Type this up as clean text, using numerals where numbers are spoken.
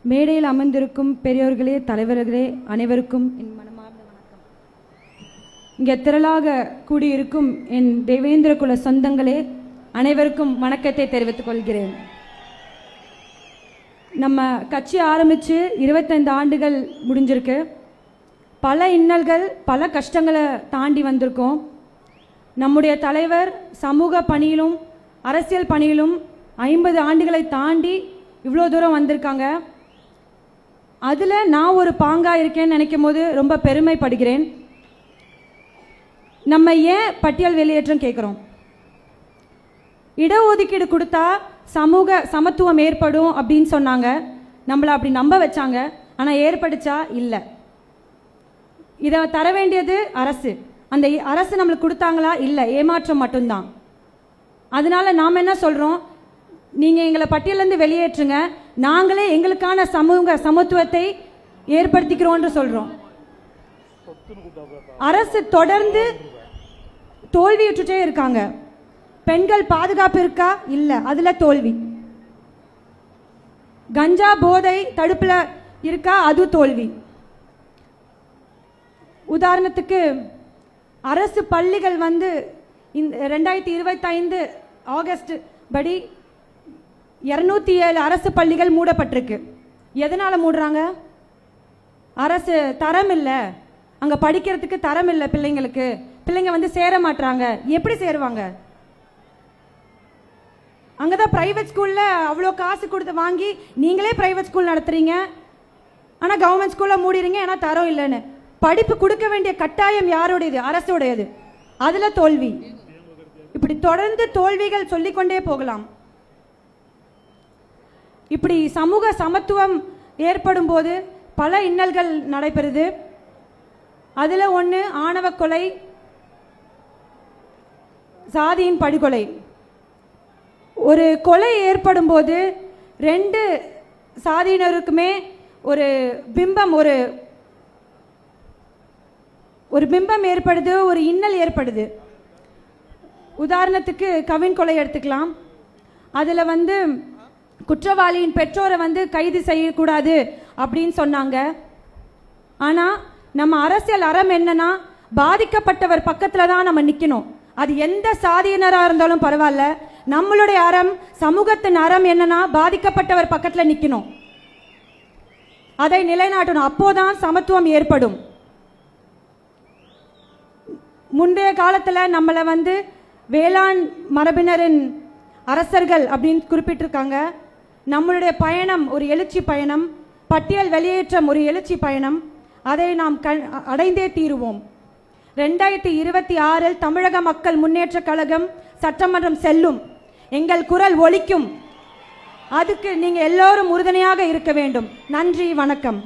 மேடையில் அமர்ந்திருக்கும் பெரியோர்களே, தலைவர்களே அனைவருக்கும் என் மனமார்ந்த வணக்கம். இங்கே திரளாக கூடியிருக்கும் என் தேவேந்திர குல சொந்தங்களே அனைவருக்கும் வணக்கத்தை தெரிவித்துக் கொள்கிறேன். நம்ம கட்சி ஆரம்பித்து 25 ஆண்டுகள் முடிஞ்சிருக்கு. பல இன்னல்கள், பல கஷ்டங்களை தாண்டி வந்திருக்கோம். நம்முடைய தலைவர் சமூக பணியிலும் அரசியல் பணியிலும் 50 ஆண்டுகளை தாண்டி இவ்வளோ தூரம் வந்திருக்காங்க. அதில் நான் ஒரு பாங்காக இருக்கேன்னு நினைக்கும் போது ரொம்ப பெருமைப்படுகிறேன். நம்ம ஏன் பட்டியல் வெளியேற்றம் கேட்குறோம்? இடஒதுக்கீடு கொடுத்தா சமூக சமத்துவம் ஏற்படும் அப்படின்னு சொன்னாங்க. நம்மளை அப்படி நம்ப வச்சாங்க. ஆனால் ஏற்படுச்சா? இல்லை. இதை தர வேண்டியது அரசு. அந்த அரசு நம்மளுக்கு கொடுத்தாங்களா? இல்லை, ஏமாற்றம் மட்டும்தான். அதனால நாம் என்ன சொல்கிறோம்? நீங்கள் எங்களை பட்டியலேருந்து வெளியேற்றுங்க, நாங்களே எங்களுக்கான சமத்துவத்தை ஏற்படுத்திக்கிறோன்னு சொல்கிறோம். அரசு தொடர்ந்து தோல்வியுற்றே இருக்காங்க. பெண்கள் பாதுகாப்பு இருக்கா? இல்லை, அதில் தோல்வி. கஞ்சா போதை தடுப்பில் இருக்கா? அது தோல்வி. உதாரணத்துக்கு அரசு பள்ளிகள் இந்த 2025 ஆகஸ்ட் படி 207 அரசு பள்ளிகள் மூடப்பட்டிருக்கு. எதனால் மூடுறாங்க? அரசு தரம் இல்லை, அங்கே படிக்கிறதுக்கு தரம் இல்லை. பிள்ளைங்க சேர மாட்டாங்க. எப்படி சேருவாங்க? அங்கே தான் ப்ரைவேட் ஸ்கூலில் அவ்வளோ காசு கொடுத்து வாங்கி நீங்களே ப்ரைவேட் ஸ்கூல் நடத்துகிறீங்க, ஆனால் கவர்மெண்ட் ஸ்கூலில் மூடிறீங்க, ஏன்னா தரம் இல்லைன்னு. படிப்பு கொடுக்க வேண்டிய கட்டாயம் யாருடையது? அரசுடையது. அதில் தோல்வி. இப்படி தொடர்ந்து தோல்விகள் சொல்லிக்கொண்டே போகலாம். இப்படி சமூக சமத்துவம் ஏற்படும் போது பல இன்னல்கள் நடைபெறுது. அதில் ஒன்று ஆணவ கொலை, சாதியின் படுகொலை. ஒரு கொலை ஏற்படும் போது 2 சாதியினருக்குமே ஒரு பிம்பம் ஏற்படுது, ஒரு இன்னல் ஏற்படுது. உதாரணத்துக்கு கவின் கொலை எடுத்துக்கலாம். அதில் குற்றவாளியின் பெற்றோரை கைது செய்யக்கூடாது அப்படின்னு சொன்னாங்க. ஆனால் நம்ம அரசியல் அறம் என்னன்னா, பாதிக்கப்பட்டவர் பக்கத்தில் தான் நம்ம நிற்கணும். அது எந்த சாதியினராக இருந்தாலும் பரவாயில்ல. நம்மளுடைய அறம், சமூகத்தின் அறம் என்னன்னா, பாதிக்கப்பட்டவர் பக்கத்தில் நிற்கணும், அதை நிலைநாட்டணும். அப்போதான் சமத்துவம் ஏற்படும். முந்தைய காலத்தில் நம்மளை வேளாண் மரபினரின் அரசர்கள் அப்படின்னு குறிப்பிட்டிருக்காங்க. நம்மளுடைய பயணம் ஒரு எழுச்சி பயணம், பட்டியல் வெளியேற்றம் ஒரு எழுச்சி பயணம். அதை நாம் அடைந்தே தீருவோம். 2026 தமிழக மக்கள் முன்னேற்ற கழகம் சட்டமன்றம் செல்லும். எங்கள் குரல் ஒலிக்கும். அதுக்கு நீங்கள் எல்லோரும் உறுதுணையாக இருக்க வேண்டும். நன்றி, வணக்கம்.